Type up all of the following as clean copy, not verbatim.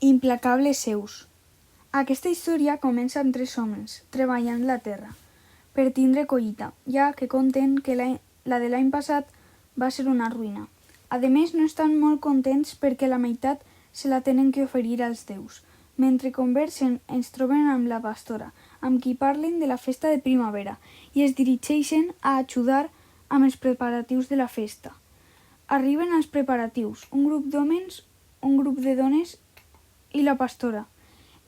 Implacables Zeus. Aquesta història comença amb 3 homes treballant la terra per tindre collita, ja que conten que la de l'any passat va ser una ruïna. A més, no estan molt contents perquè la meitat se la tenen que oferir als déus. Mentre conversen, ens troben amb la pastora, amb qui parlen de la festa de primavera i es dirigeixen a ajudar amb els preparatius de la festa. Arriben als preparatius, un grup d'homes, un grup de dones i la pastora.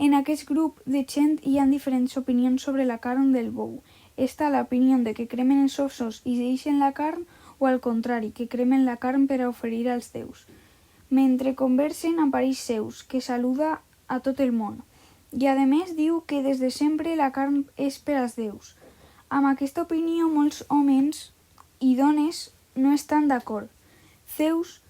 En aquest grup de gent hi ha diferents opinions sobre la carn del bou. Està l'opinió de que cremen els ossos i deixen la carn, o al contrari, que cremen la carn per a oferir als déus. Mentre conversen apareix Zeus, que saluda a tot el món, i a més diu que des de sempre la carn és per als déus. Amb aquesta opinió molts homes i dones no estan d'acord. Zeus,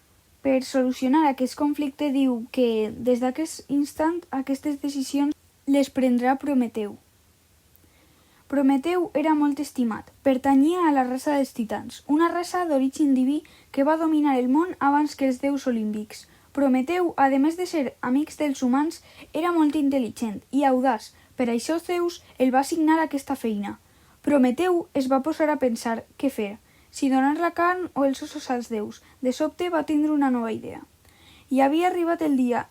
per solucionar aquest conflicte, diu que des d'aquest instant aquestes decisions les prendrà Prometeu. Prometeu era molt estimat. Pertanyia a la raça dels titans, una raça d'origen diví que va dominar el món abans que els déus olímpics. Prometeu, a més de ser amics dels humans, era molt intel·ligent i audaç. Per això Zeus el va assignar aquesta feina. Prometeu es va posar a pensar què fer, si donar la carn o els ossos als déus. De sobte va tindre una nova idea. I havia arribat el dia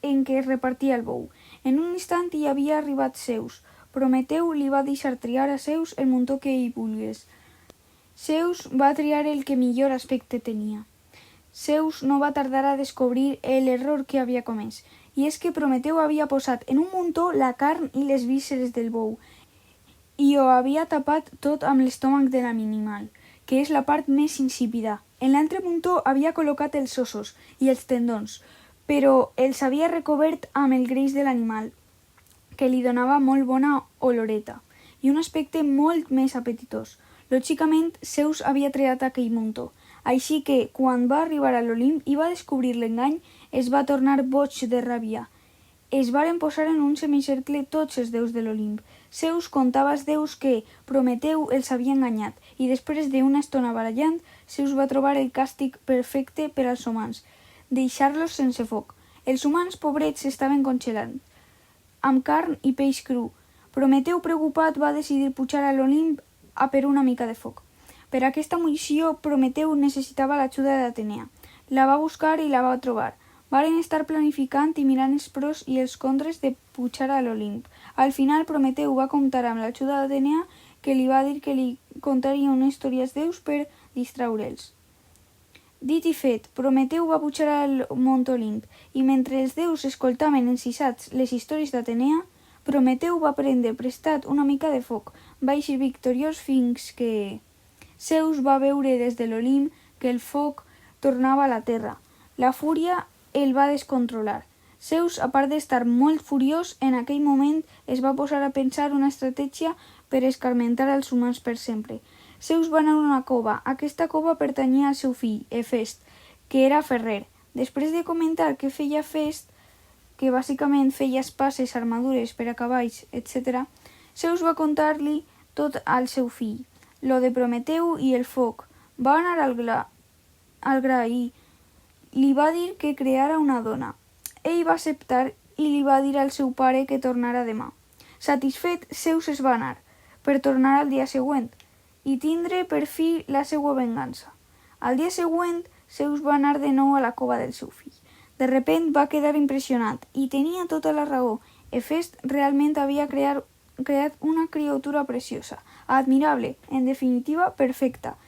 en què es repartia el bou. En un instant hi havia arribat Zeus. Prometeu li va deixar triar a Zeus el muntó que ell volgués. Zeus va triar el que millor aspecte tenia. Zeus no va tardar a descobrir l'error que havia comès, i és que Prometeu havia posat en un muntó la carn i les vísceres del bou, i ho havia tapat tot amb l'estómac de l'animal, que és la part més insípida. En l'altre muntó havia col·locat els ossos i els tendons, però els havia recobert amb el greix de l'animal, que li donava molt bona oloreta i un aspecte molt més apetitós. Lògicament, Zeus havia triat aquell muntó, així que, quan va arribar a l'Olimp i va descobrir l'engany, es va tornar boig de ràbia. Es varen posar en un semicercle tots els déus de l'Olimp. Zeus contava als déus que Prometeu els havia enganyat, i després d'una estona barallant, Zeus va trobar el càstig perfecte per als humans, deixar-los sense foc. Els humans pobrets estaven congelant, amb carn i peix cru. Prometeu, preocupat, va decidir pujar a l'Olimp a per una mica de foc. Per aquesta missió, Prometeu necessitava l'ajuda d'Atenea. La va buscar i la va trobar. Varen estar planificant i mirant els pros i els contres de pujar a l'Olimp. Al final, Prometeu va comptar amb l'ajuda d'Atenea, que li va dir que li contaria una història als déus per distraure'ls. Dit i fet, Prometeu va pujar al Mont Olimp, i mentre els déus escoltaven encisats les històries d'Atenea, Prometeu va prendre prestat una mica de foc. Va eixir victoriós fins que Zeus va veure des de l'Olimp que el foc tornava a la terra. La fúria el va descontrolar. Zeus, a part d'estar molt furiós, en aquell moment es va posar a pensar una estratègia per escarmentar als humans per sempre. Zeus va anar a una cova. Aquesta cova pertanyia al seu fill, Hefest, que era ferrer. Després de comentar què feia Hefest, que bàsicament feia espases, armadures per a cavalls, etc., Zeus va contar-li tot al seu fill, lo de Prometeu i el foc. Va anar al gra i li va dir que creara una dona. Ell va acceptar i li va dir al seu pare que tornara demà. Satisfet, Zeus es va anar, per tornar al dia següent, i tindre per fi la seva vengança. Al dia següent, Zeus va anar de nou a la cova del seu fill. De repent va quedar impressionat, i tenia tota la raó. Hefest realment havia creat una criatura preciosa, admirable, en definitiva, perfecta.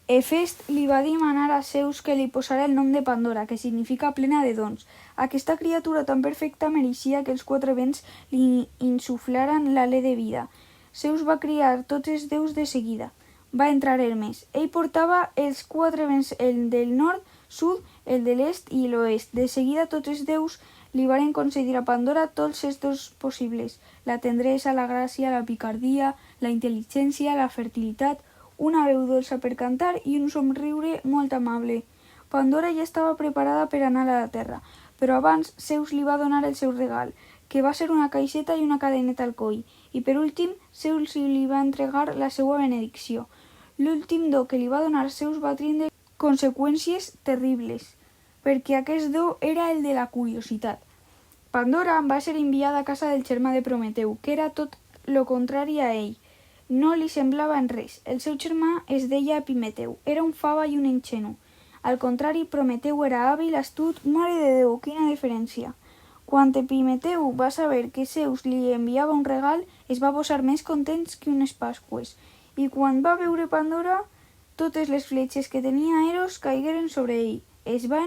Hefest li va demanar a Zeus que li posara el nom de Pandora, que significa plena de dons. Aquesta criatura tan perfecta mereixia que els 4 vents li insuflaran l'alè de vida. Zeus va criar tots els déus de seguida. Va entrar Hermes. Ell portava els 4 vents, el del nord, sud, el de l'est i l'oest. De seguida tots els déus li varen concedir a Pandora tots els dons possibles: la tendresa, la gràcia, la picardia, la intel·ligència, la fertilitat, una veu dolça per cantar i un somriure molt amable. Pandora ja estava preparada per anar a la terra, però abans Zeus li va donar el seu regal, que va ser una caixeta i una cadeneta al coll, i per últim Zeus li va entregar la seva benedicció. L'últim do que li va donar Zeus va tindre conseqüències terribles. perquè aquest do era el de la curiositat. Pandora va ser enviada a casa del germà de Prometeu, que era tot lo contrari a ell. No li semblava en res. El seu germà es deia Epimeteu. Era un fava i un ingenu. Al contrari, Prometeu era hàbil, astut. Mare de Déu, quina diferència! Quan Epimeteu va saber que Zeus li enviava un regal, es va posar més contents que unes pasqües. I quan va veure Pandora, totes les fletxes que tenia Eros caigueren sobre ell. Es va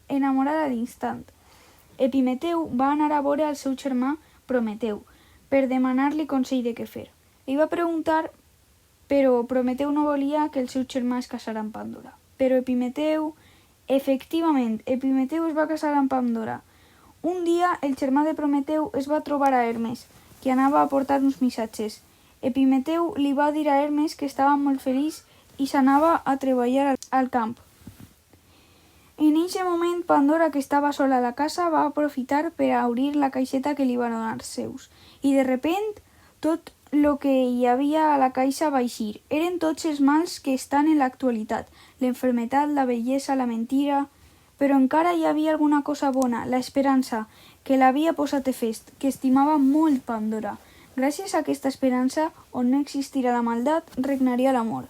enamorar a l'instant. Epimeteu va anar a veure al seu germà Prometeu per demanar-li consell de què fer. Li va preguntar, però Prometeu no volia que el seu germà es casara amb Pandora. Però efectivament, Epimeteu es va casar amb Pandora. Un dia, el germà de Prometeu es va trobar a Hermes, que anava a portar uns missatges. Epimeteu li va dir a Hermes que estava molt feliç i s'anava a treballar al camp. En eixe moment, Pandora, que estava sola a la casa, va aprofitar per a obrir la caixeta que li va donar Zeus. I de repent, tot lo que hi havia a la caixa va eixir. Eren tots els mals que estan en l'actualitat. L'enfermetat, la bellesa, la mentira... Però encara hi havia alguna cosa bona, l'esperança, que l'havia posat de fest, que estimava molt Pandora. Gràcies a aquesta esperança, on no existirà la maldat, regnaria l'amor.